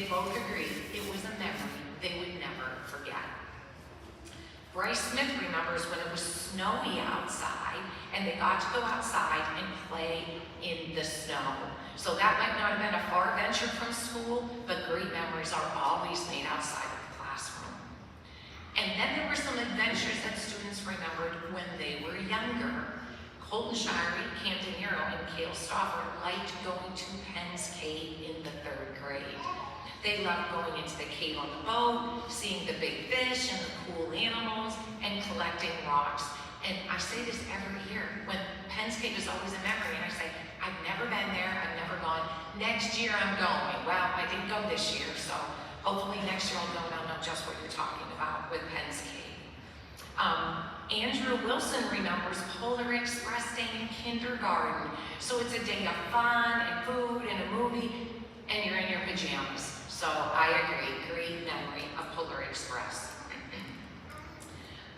They both agreed it was a memory they would never forget. Bryce Smith remembers when it was snowy outside and they got to go outside and play in the snow. So that might not have been a far venture from school, but great memories are always made outside of the classroom. And then there were some adventures that students remembered when they were younger. Colton Shirey, Camden Yarrow, and Cale Stauffer liked going to Penn's Cave in the 3rd grade. They loved going into the cave on the boat, seeing the big fish and the cool animals, and collecting rocks. And I say this every year, when Penn's Cave is always a memory, and I say, I've never been there, I've never gone. Next year I'm going. Well, I didn't go this year, so hopefully next year I'll go and I'll know just what you're talking about with Penn's Cave. Andrew Wilson remembers Polar Express Day in kindergarten. So it's a day of fun and food and a movie, and you're in your pajamas. So I agree, great memory of Polar Express.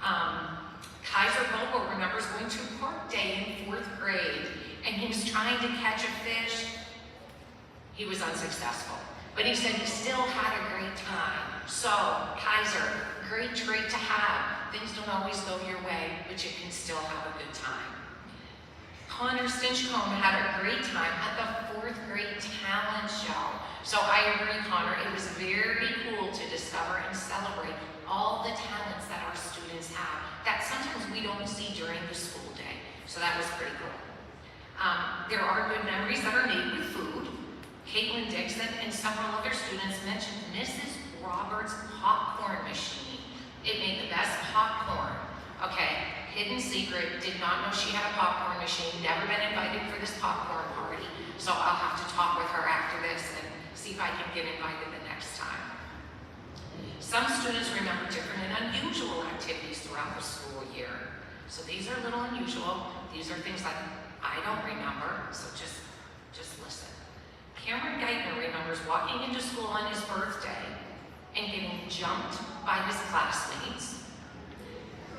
Kaiser Vogel remembers going to Park Day in 4th grade, and he was trying to catch a fish. He was unsuccessful, but he said he still had a great time. So, Kaiser, great trait to have. Things don't always go your way, but you can still have a good time. Connor Stinchcomb had a great time at the 4th grade talent show. So I agree, Connor, it was very cool to discover and celebrate all the talents that our students have that sometimes we don't see during the school day. So that was pretty cool. There are good memories that are made with food. Caitlin Dixon and several other students mentioned Mrs. Roberts' popcorn machine. It made the best popcorn. Okay, hidden secret, did not know she had a popcorn machine, never been invited for this popcorn party. So I'll have to talk with her after this and see if I can get invited the next time. Some students remember different and unusual activities throughout the school year. So these are a little unusual. These are things that I don't remember, so just listen. Cameron Geithner remembers walking into school on his birthday and getting jumped by his classmates.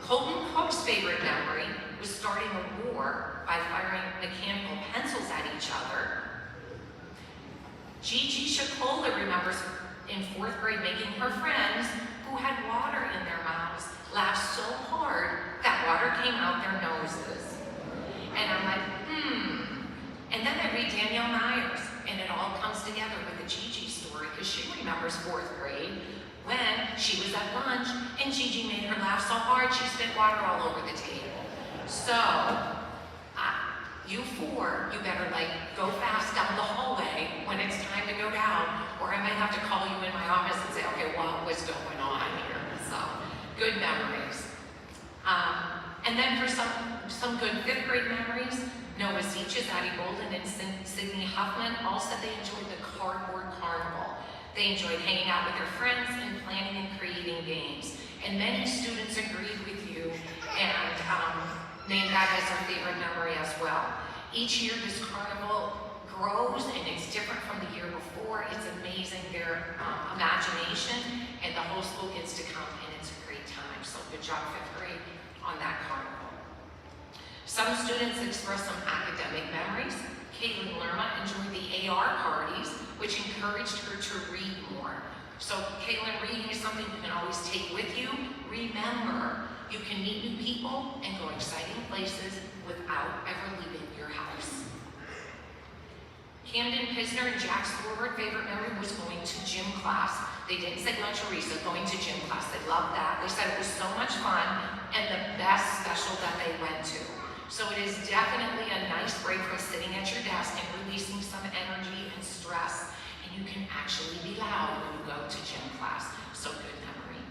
Colton Cook's favorite memory was starting a war by firing mechanical pencils at each other. Gigi Shakola remembers in 4th grade making her friends who had water in their mouths laugh so hard that water came out their noses. And I'm like, And then I read Danielle Myers, and it all comes together with the Gigi story, because she remembers 4th grade when she was at lunch and Gigi made her laugh so hard she spit water all over the table. So, you 4, you better go fast down the hallway when it's time to go down, or I might have to call you in my office and say, okay, what was going on here? So, good memories. And then for some good 5th grade memories, Noah Seaches, Addie Bolden, and Sydney Huffman all said they enjoyed the cardboard carnival. They enjoyed hanging out with their friends and planning and creating games. And many students agreed with you and named that as their favorite memory as well. Each year this carnival grows and it's different from the year before. It's amazing, their imagination, and the whole school gets to come and it's a great time. So good job 5th grade on that carnival. Some students expressed some academic memories. Caitlin Lerma enjoyed the AR parties, which encouraged her to read more. So Caitlin, reading is something you can always take with you. Remember, you can meet new people and go exciting places without ever leaving your house. Camden Pisner and Jack's favorite memory was going to gym class. They didn't say lunch or recess, going to gym class. They loved that. They said it was so much fun and the best special that they went to. So it is definitely a nice break from sitting at your desk and releasing some energy and stress. And you can actually be loud when you go to gym class. So good memory.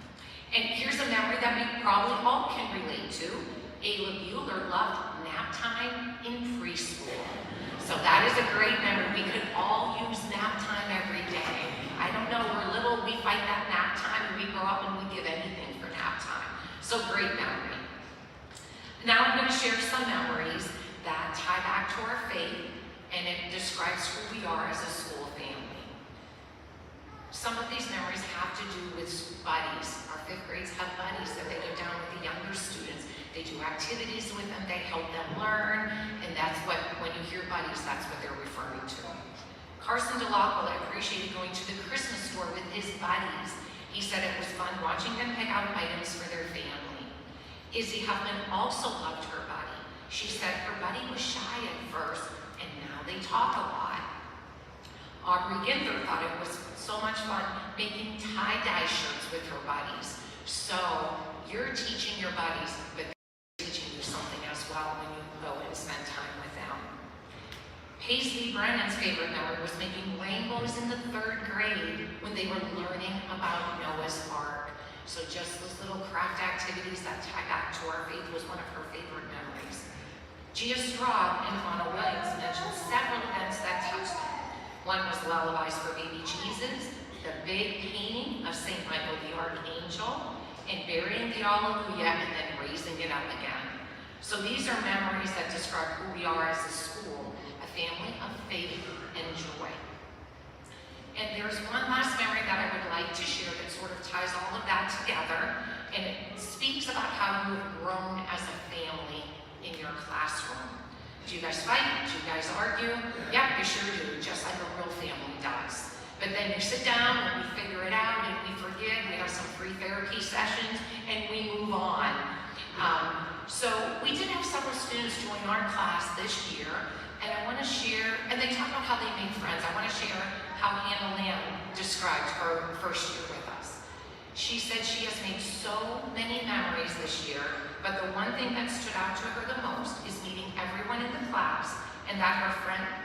And here's a memory that we probably all can relate to. Ayla Bueller loved nap time in preschool. So that is a great memory. We could all use nap time every day. I don't know, we're little, we fight that nap time, and we grow up and we give anything for nap time. So great memory. Now I'm going to share some memories that tie back to our faith, and it describes who we are as a school family. Some of these memories have to do with buddies. Our 5th grades have buddies that they go down with the younger students. They do activities with them, they help them learn, and that's what, when you hear buddies, that's what they're referring to. Carson DeLockel appreciated going to the Christmas store buddies. He said it was fun watching them pick out items for their family. Izzy Huffman also loved her buddy. She said her buddy was shy at first, and now they talk a lot. Aubrey Ginther thought it was so much fun making tie-dye shirts with her buddies. So you're teaching your buddies, but they're teaching you something as well when you go and spend time with them. Paisley Brennan's favorite memory was making rainbows in the 3rd grade when they were learning about Noah's Ark. So just those little craft activities that tie back to our faith was one of her favorite memories. Gia Straub and Anna Williams mentioned several events that touched them. One was lullabies for baby Jesus, the big painting of St. Michael the Archangel, and burying the Alleluia and then raising it up again. So these are memories that describe who we are as a school, a family of faith and joy. And there's one last memory that I would like to share that sort of ties all of that together, and it speaks about how you have grown as a family in your classroom. Do you guys fight? Do you guys argue? Yeah, we sure do, just like a real family does. But then you sit down and we figure it out and we forgive, we have some free therapy sessions, and we move on. So we did have several students join our class this year, and I want to share, and they talk about how they made friends. I want to share how Hannah Lamb described her first year with us. She said she has made so many memories this year, but the one thing that stood out to her the most is meeting everyone in the class, and that her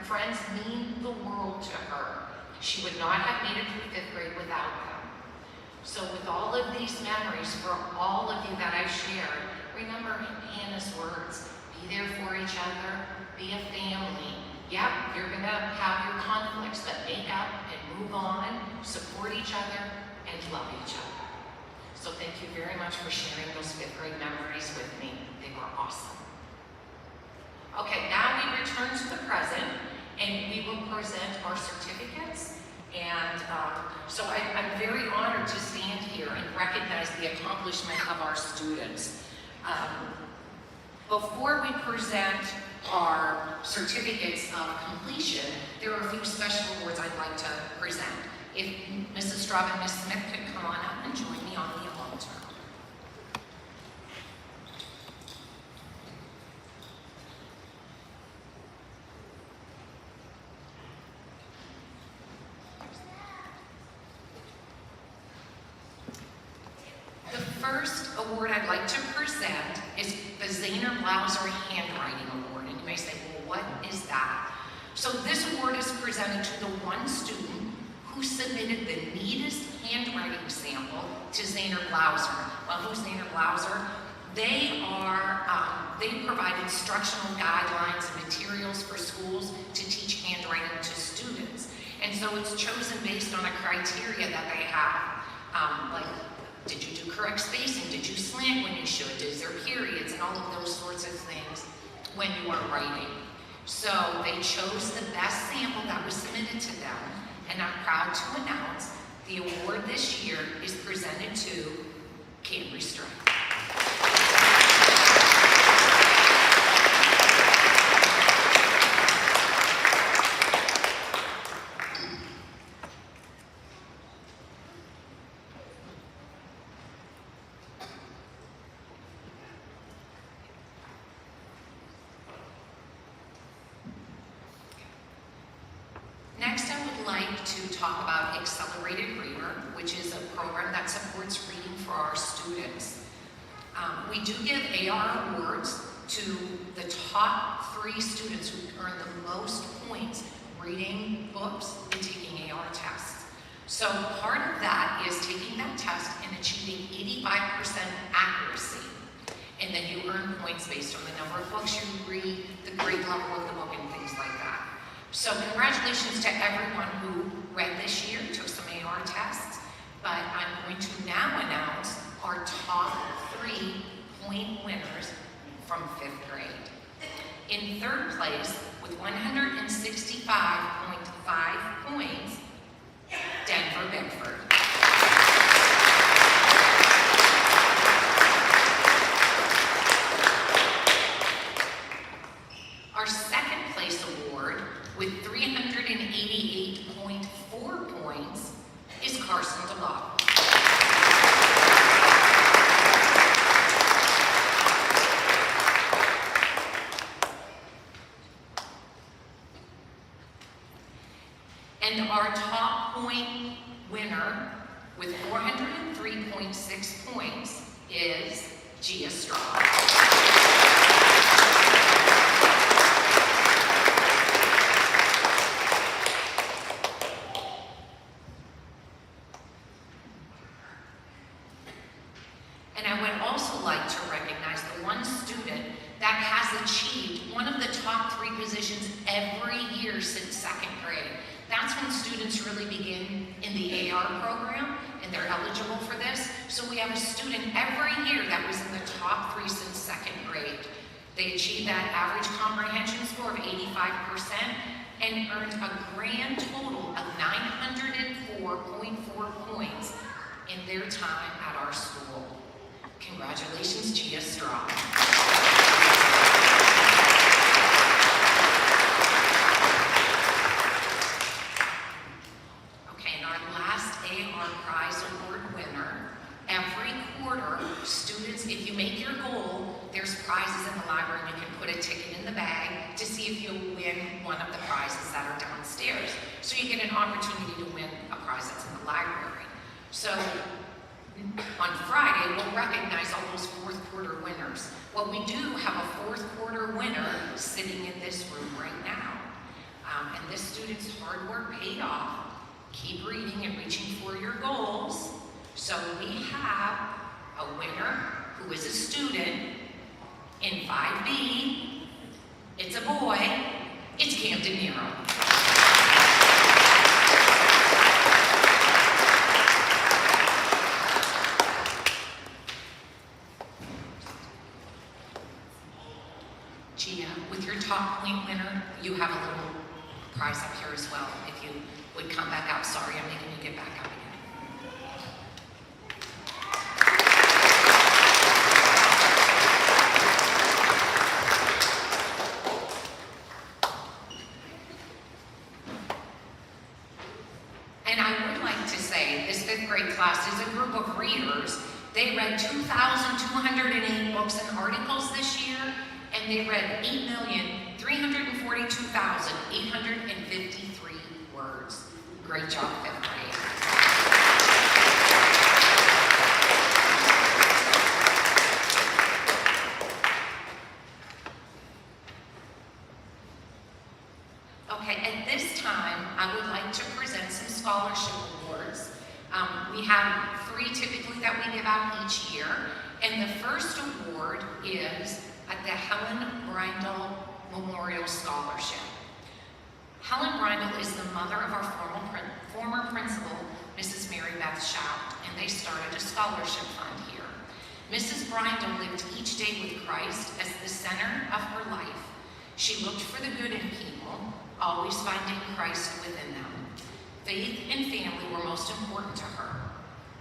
friends mean the world to her. She would not have made it through 5th grade without them. So with all of these memories for all of you that I've shared, remember Hannah's words, be there for each other, be a family. Yep, you're gonna have your conflicts, but make up and move on, support each other, and love each other. So thank you very much for sharing those 5th grade memories with me. They were awesome. Okay, now we return to the present, and we will present our certificates. And so I'm very honored to stand here and recognize the accomplishment of our students. Before we present our certificates of completion, there are a few special awards I'd like to present. If Mrs. Straub and Ms. Smith could come on up and join me on the altar. The first award I'd like to present is the Zahner Blauser Handwriting Award. And you may say, well, what is that? So this award is presented to the one student who submitted the neatest handwriting sample to Zahner Blauser. Well, who's Zahner Blauser? They provide instructional guidelines and materials for schools to teach handwriting to students. And so it's chosen based on a criteria that they have, like, did you do correct spacing? Did you slant when you should? Is there periods? And all of those sorts of things when you are writing. So they chose the best sample that was submitted to them, and I'm proud to announce the award this year is presented to Camry Strike. Next, I would like to talk about Accelerated Reader, which is a program that supports reading for our students. We do give AR awards to the top 3 students who earn the most points reading books and taking AR tests. So part of that is taking that test and achieving 85% accuracy. And then you earn points based on the number of books you read, the grade level of the book, and things like that. So congratulations to everyone who read this year, took some AR tests, but I'm going to now announce our top 3 point winners from 5th grade. In 3rd place, with 165.5 points, Denver Bickford. Our 2nd place award, with 388.4 points, is Carson DeLove. And our top point winner with 403.6 points is Gia Straw. And I would also like to recognize the one student that has achieved one of the top 3 positions every year since 2nd grade. That's when students really begin in the AR program, and they're eligible for this. So we have a student every year that was in the top 3 since 2nd grade. They achieved that average comprehension score of 85% and earned a grand total of 904.4 points in their time at our school. Congratulations, Gia Straw. Okay, and our last AR prize award winner, every quarter, students, if you make your goal, there's prizes in the library, and you can put a ticket in the bag to see if you'll win one of the prizes that are downstairs. So you get an opportunity to win a prize that's in the library. So on Friday, we'll recognize all those 4th quarter winners. Well, we do have a 4th quarter winner sitting in this room right now. And this student's hard work paid off. Keep reading and reaching for your goals. So we have a winner who is a student in 5B. It's a boy. It's Camden Nero. Gia, with your top point winner, you have a little prize up here as well. If you would come back up. Sorry, I'm making you get back up again. And I would like to say this 5th grade class is a group of readers. They read 2,208 books and articles this year, and they read 8,342,853 words. Great job, 5th grade. Okay, at this time, I would like to present some scholarship awards. We have 3 typically that we give out each year, and the first award is at the Helen Brindle Memorial Scholarship. Helen Brindle is the mother of our former principal, Mrs. Mary Beth Shout, and they started a scholarship fund here. Mrs. Brindle lived each day with Christ as the center of her life. She looked for the good in people, always finding Christ within them. Faith and family were most important to her.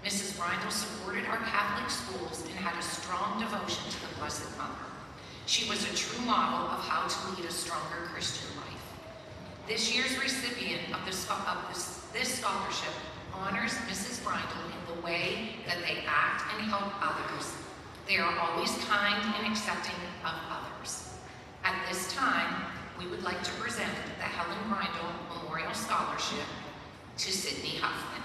Mrs. Brindle supported our Catholic schools and had a strong devotion to the Blessed Mother. She was a true model of how to lead a stronger Christian life. This year's recipient of this scholarship honors Mrs. Brindle in the way that they act and help others. They are always kind and accepting of others. At this time, we would like to present the Helen Brindle Memorial Scholarship to Sydney Huffman.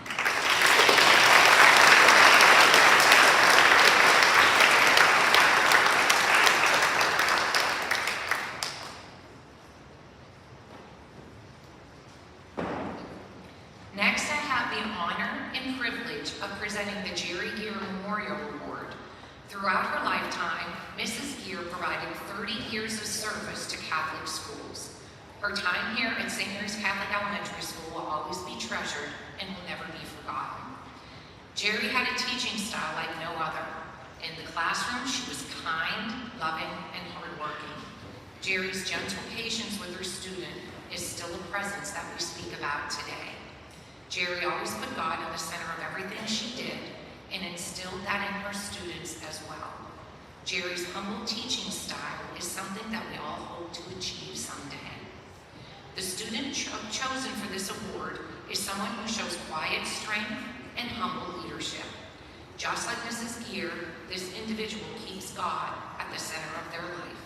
Next, I have the honor and privilege of presenting the Jerry Gear Memorial Award. Throughout her lifetime, Mrs. Gear provided 30 years of service to Catholic schools. Her time here at St. Mary's Catholic Elementary School will always be treasured and will never be forgotten. Jerry had a teaching style like no other. In the classroom, she was kind, loving, and hardworking. Jerry's gentle patience with her student is still a presence that we speak about today. Jerry always put God in the center of everything she did and instilled that in her students as well. Jerry's humble teaching style is something that we all hope to achieve someday. The student chosen for this award is someone who shows quiet strength and humble leadership. Just like Mrs. Gear, this individual keeps God at the center of their life.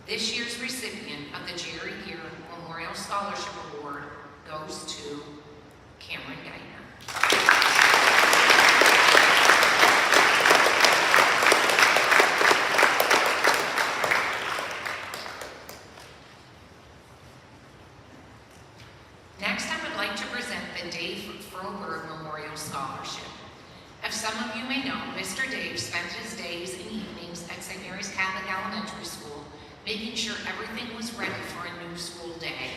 This year's recipient of the Jerry Gear Memorial Scholarship Award goes to Cameron Geithner. Next, I would like to present the Dave Froberg Memorial Scholarship. As some of you may know, Mr. Dave spent his days and evenings at St. Mary's Catholic Elementary School, making sure everything was ready for a new school day.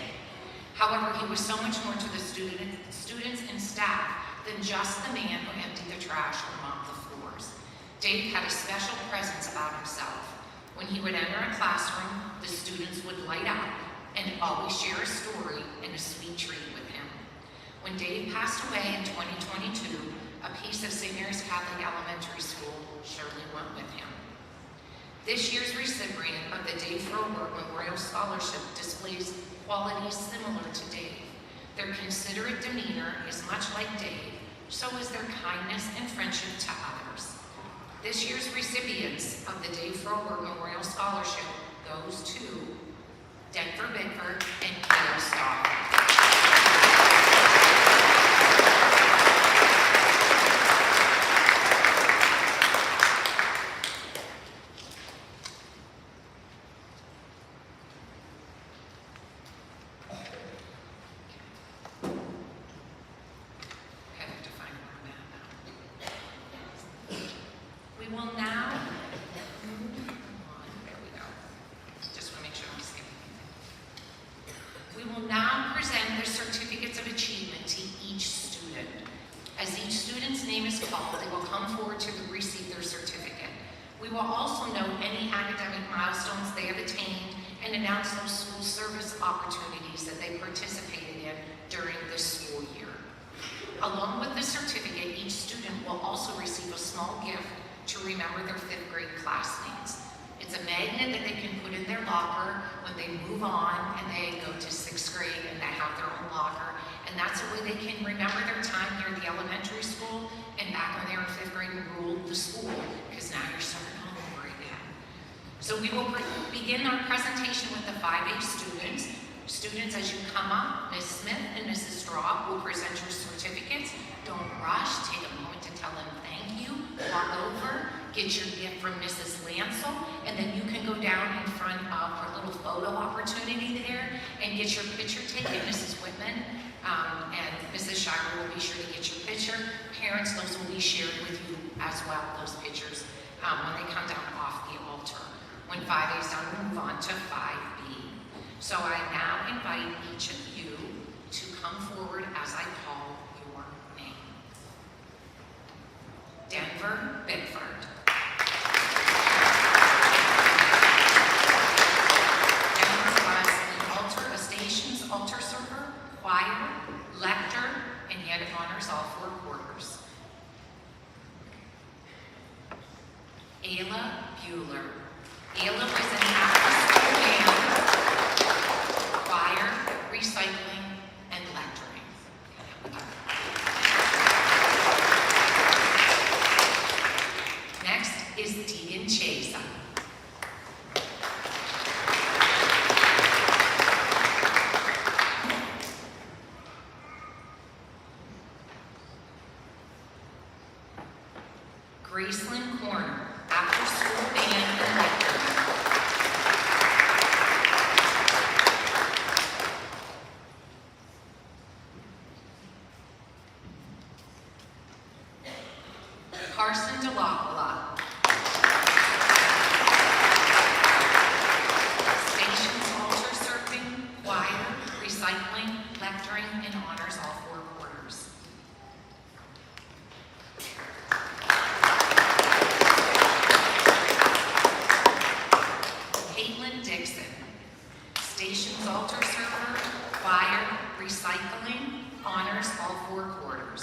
However, he was so much more to the students and staff than just the man who emptied the trash or mopped the floors. Dave had a special presence about himself. When he would enter a classroom, the students would light up and always share a story and a sweet treat with him. When Dave passed away in 2022, a piece of St. Mary's Catholic Elementary School surely went with him. This year's recipient of the Dave Froberg Memorial Scholarship displays qualities similar to Dave. Their considerate demeanor is much like Dave, so is their kindness and friendship to others. This year's recipients of the Dave Froberg Memorial Scholarship goes to Denver Bickford and Kyle Stahl. Opportunities that they participated in during this school year. Along with the certificate, each student will also receive a small gift to remember their 5th grade classmates. It's a magnet that they can put in their locker when they move on and they go to 6th grade and they have their own locker. And that's a way they can remember their time here at the elementary school and back when they were in 5th grade and ruled the school, because now you're starting all over again. So we will begin our presentation with the 5A students. Students, as you come up, Ms. Smith and Mrs. Straub will present your certificates. Don't rush, take a moment to tell them thank you, walk over, get your gift from Mrs. Lancel, and then you can go down in front of our little photo opportunity there and get your picture taken. Mrs. Whitman and Mrs. Shire will be sure to get your picture. Parents, those will be shared with you as well, those pictures, when they come down off the altar. When 5A is done, we'll move on to 5B. So I now invite each of you to come forward as I call your name. Denver Bickford. Denver was a stations altar server, choir, lector, and yet honors all 4 quarters. Ayla Bueller. Ayla was an after-school band, choir, recycling, and lecturing. Next is Deegan Chesa. Graceland Corner, after-school band and lecturing. Carson DeLacqua. Stations altar serving, choir, recycling, lecturing, and honors all 4 quarters. Caitlin Dixon. Stations altar server, choir, recycling, honors all 4 quarters.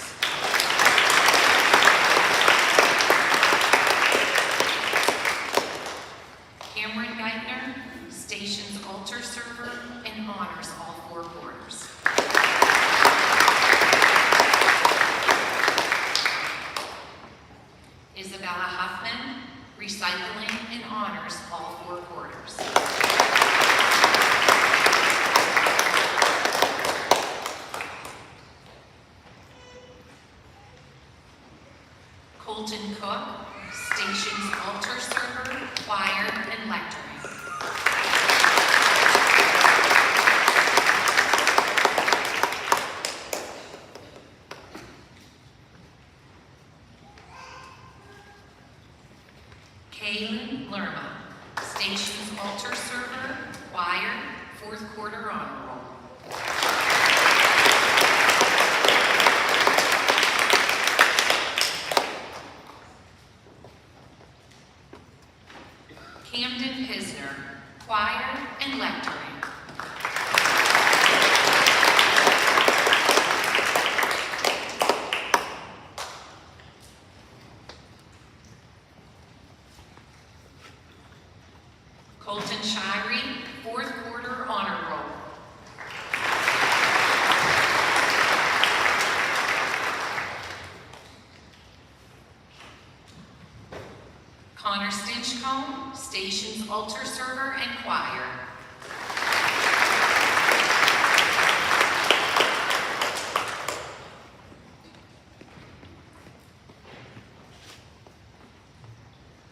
Colton Cook, station's altar server, choir, and lectern. Kaylin Lerma, station's altar server, choir, fourth quarter honor roll. Camden Pisner, choir and lectern. Colton Shirey, fourth quarter honor roll. Connor Stinchcomb, station's altar server and choir.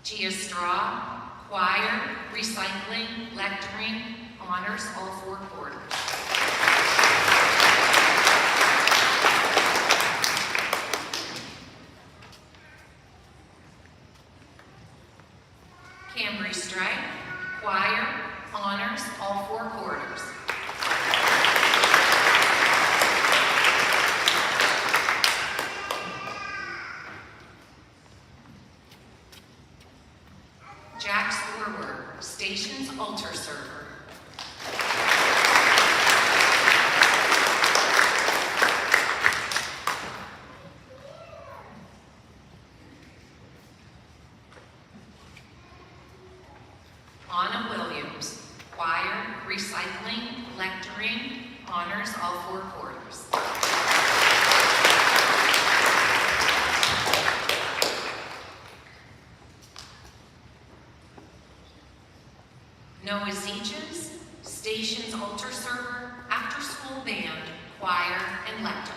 Gia Straw, choir, recycling, lecturing, honors all four quarters. Cambry Strike, choir, honors all four quarters. Jack Storworth, station's altar server. Anna Williams, choir, recycling, lecturing, honors all four quarters. Noah Zeeches, station's altar server, after school band, choir, and lecturing.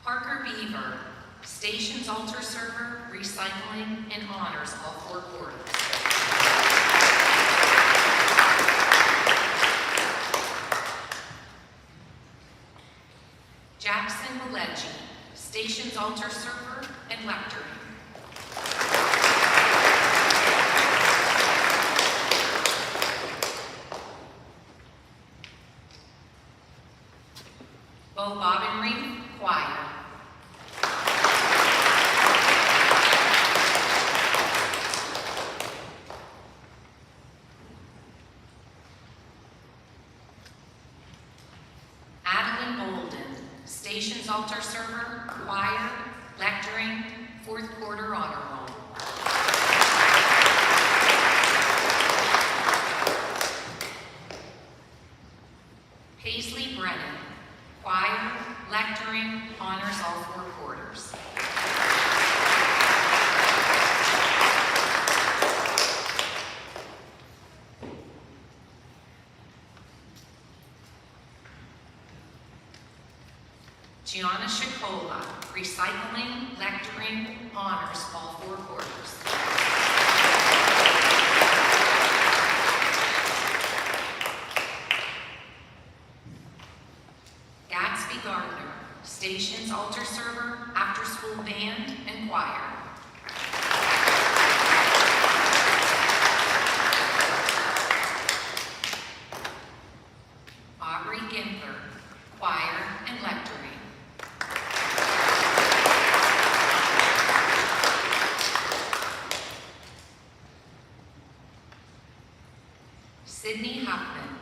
Parker Beaver, station's altar server, recycling, and honors all four quarters. Jackson Maleji, station's altar server and lecturing. Bo Bobbinreef, choir. Adeline Bolden, station's altar server, choir, lecturing, fourth quarter honor roll. Paisley Brennan, choir, lecturing, honors all four quarters. Gianna Shikola, recycling, lecturing, honors all four quarters. Gatsby Gardner, station's altar server, after school band, and choir. Aubrey Ginther, choir and lecturing. Sydney Huffman,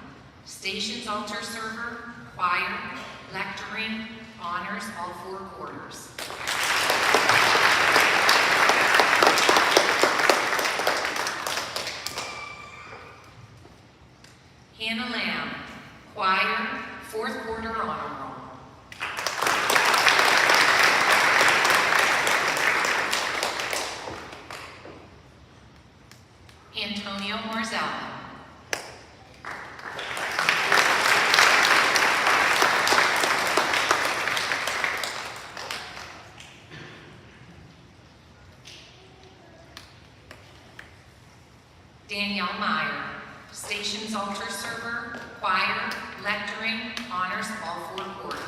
station's altar server, choir, lecturing, honors all four quarters. Hannah Lamb, choir, fourth quarter honor roll. Antonio Marzella. Danielle Meyer, Stations Altar Server, Choir, Lecturing, Honors all 4 quarters.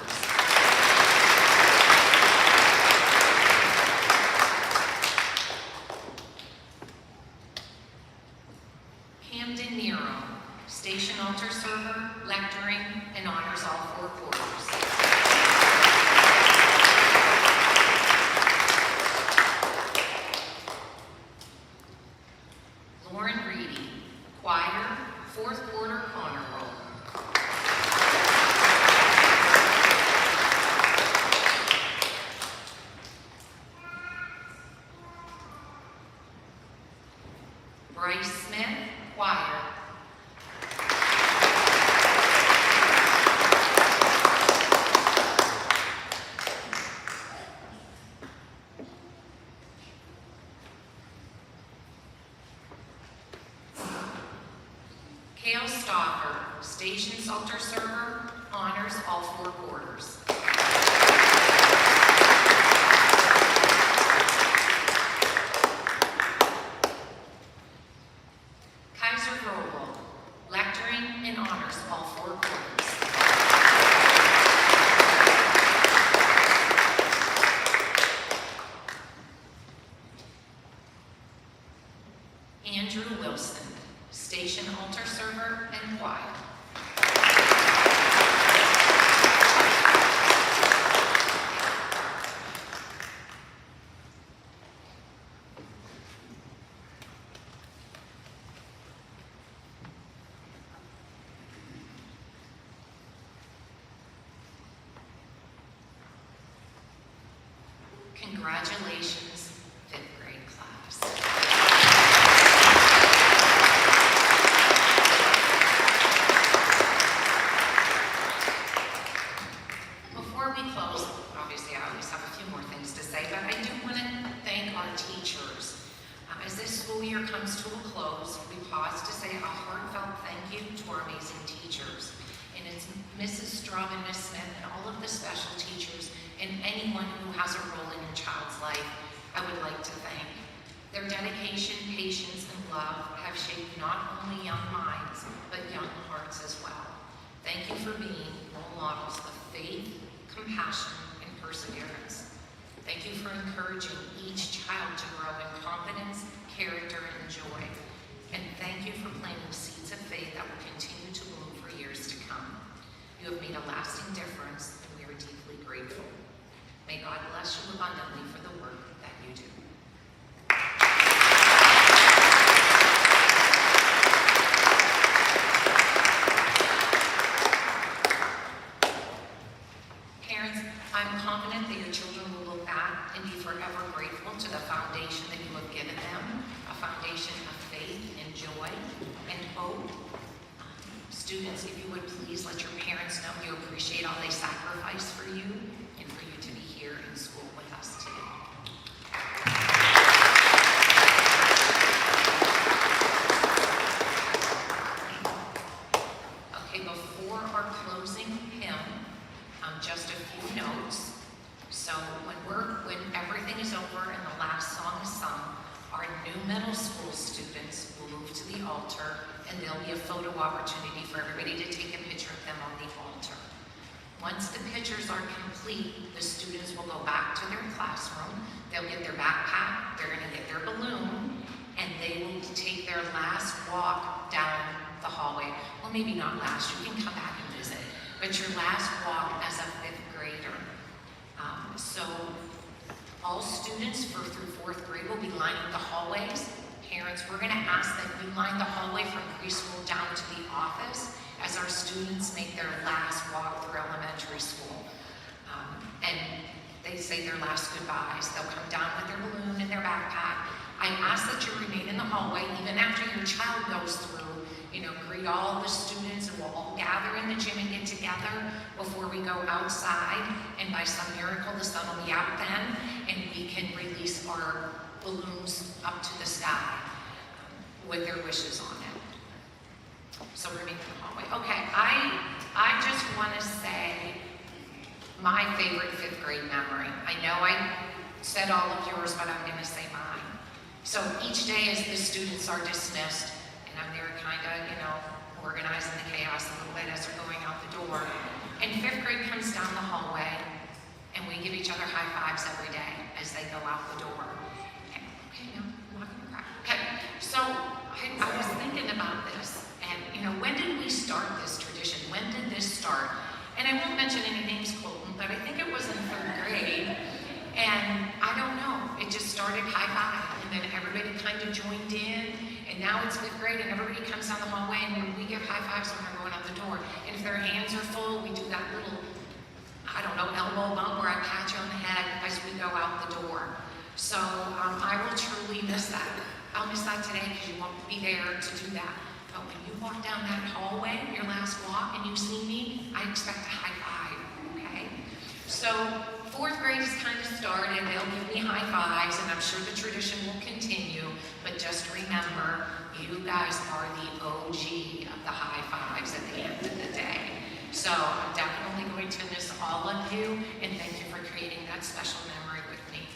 Camden Nero, Station Altar Server, Lecturing, and Honors all 4 quarters. Choir, 4th quarter honor roll. Bryce Smith, choir. Kale Stauffer, Stations Altar Server, Honors all 4 quarters. Kaiser Grobel, Lecturing and Honors all 4 quarters. Andrew Wilson, Station Altar Server and Choir. Congratulations, 5th grade class. Before we close, obviously I always have a few more things to say, but I do want to thank our teachers. As this school year comes to a close, we pause to say a heartfelt thank you to our amazing teachers. And it's Mrs. Strom and Miss Smith and all of the special teachers and anyone who has a role in your child's life, I would like to thank. Their dedication, patience, and love have shaped not only young minds, but young hearts as well. Thank you for being role models of faith, compassion, and perseverance. Thank you for encouraging each child to grow in confidence, character, and joy. And thank you for planting seeds of faith that will continue to bloom for years to come. You have made a lasting difference, and we are deeply grateful. May God bless you abundantly for the work that you do. Parents, I'm confident that your children will look back and be forever grateful to the foundation that you have given them, a foundation of faith and joy and hope. Students, if you would please let your parents know you appreciate all they sacrifice for you and for you to be here in school with us today. Okay, before our closing hymn, just a few notes. So when everything is over and the last song is sung, our new middle school students will move to the altar, and there'll be a photo opportunity for everybody to take a picture of them on the altar. Once the pictures are complete, the students will go back to their classroom. They'll get their backpack, they're going to get their balloon, and they will take their last walk down the hallway. Well, maybe not last, you can come back and visit, but your last walk as a 5th grader. So all students through 4th grade will be lining the hallways. Parents, we're going to ask that you line the hallway from preschool down to the office as our students make their last walk through elementary school. And they say their last goodbyes. They'll come down with their balloon and their backpack. I ask that you remain in the hallway even after your child goes through, greet all the students, and we'll all gather in the gym and get together before we go outside. And by some miracle, the sun will be out then, and we can release our balloons up to the sky. with their wishes on it. So we're making the hallway. Okay, I just want to say my favorite fifth grade memory. I know I said all of yours, but I'm going to say mine. So each day as the students are dismissed, and I'm there kind of, organizing the chaos a little bit as they're going out the door, and fifth grade comes down the hallway, and we give each other high fives every day as they go out the door. Okay, no, I'm not going to cry. Okay, so I was thinking about this, and when did we start this tradition? When did this start? And I won't mention any names, Colton, but I think it was in third grade, and I don't know, it just started high five, and then everybody kind of joined in, and now it's fifth grade, and everybody comes down the hallway, and we give high fives when they're going out the door, and if their hands are full, we do that little, I don't know, elbow bump where I pat you on the head as we go out the door. So I will truly miss that. I'll miss that today because you won't be there to do that. But when you walk down that hallway, your last walk, and you see me, I expect a high five, okay? So fourth grade has kind of started. They'll give me high fives, and I'm sure the tradition will continue. But just remember, you guys are the OG of the high fives at the end of the day. So I'm definitely going to miss all of you, and thank you for creating that special memory with me.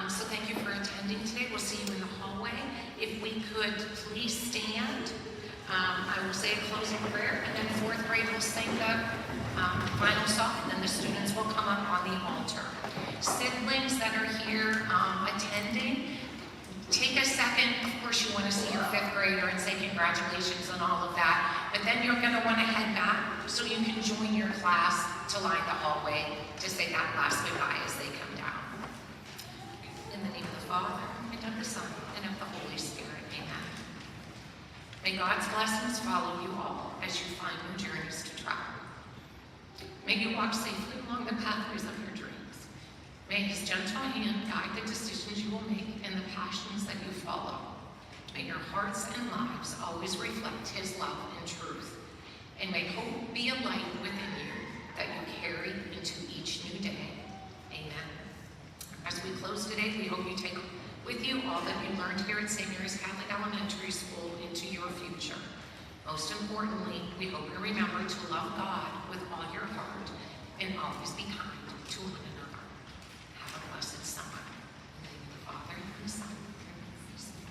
So thank you for attending today. We'll see you in the hallway. If we could please stand. I will say a closing prayer, and then fourth grade will sing the final song, and then the students will come up on the altar. Siblings that are here attending, take a second. Of course, you want to see your fifth grader and say congratulations and all of that, but then you're going to want to head back so you can join your class to line the hallway to say that last goodbye as they come down. In the name of the Father, and of the Son, and of the Holy Spirit, amen. May God's blessings follow you all as you find new journeys to travel. May you walk safely along the pathways of your dreams. May His gentle hand guide the decisions you will make and the passions that you follow. May your hearts and lives always reflect His love and truth. And may hope be a light within you that you carry into each new day. Amen. As we close today, we hope you take with you all that you learned here at St. Mary's Catholic Elementary School into your future. Most importantly, we hope you remember to love God with all your heart and always be kind to one another. Have a blessed summer. In the name of the Father, and the Son, and the Holy Spirit.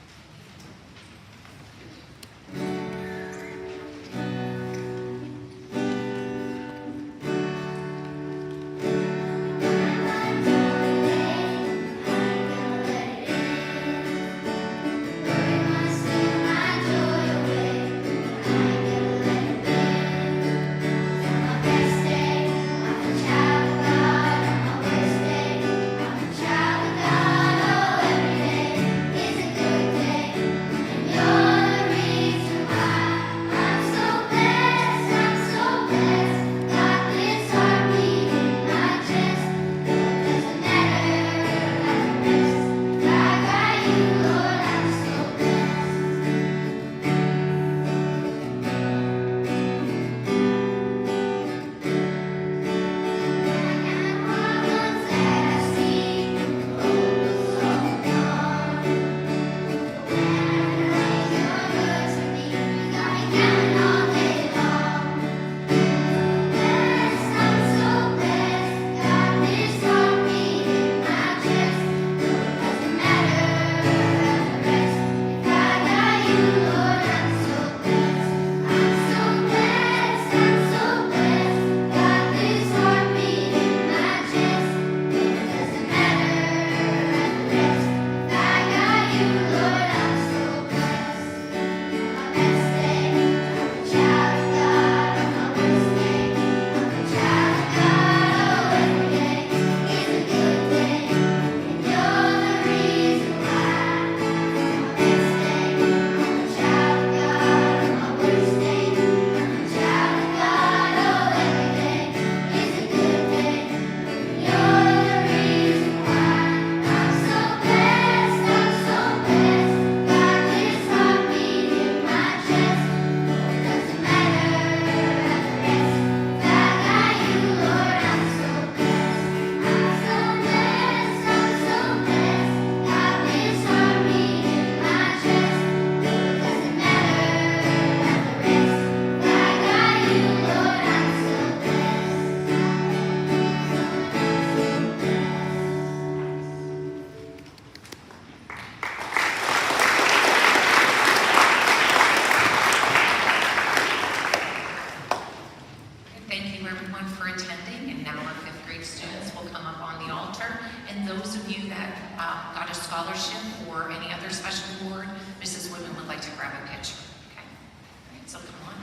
Best day, I'm a child of God. everyone for attending, and now our 5th grade students will come up on the altar. And those of you that got a scholarship or any other special award, Mrs. Woodman would like to grab a picture. Okay, so come on.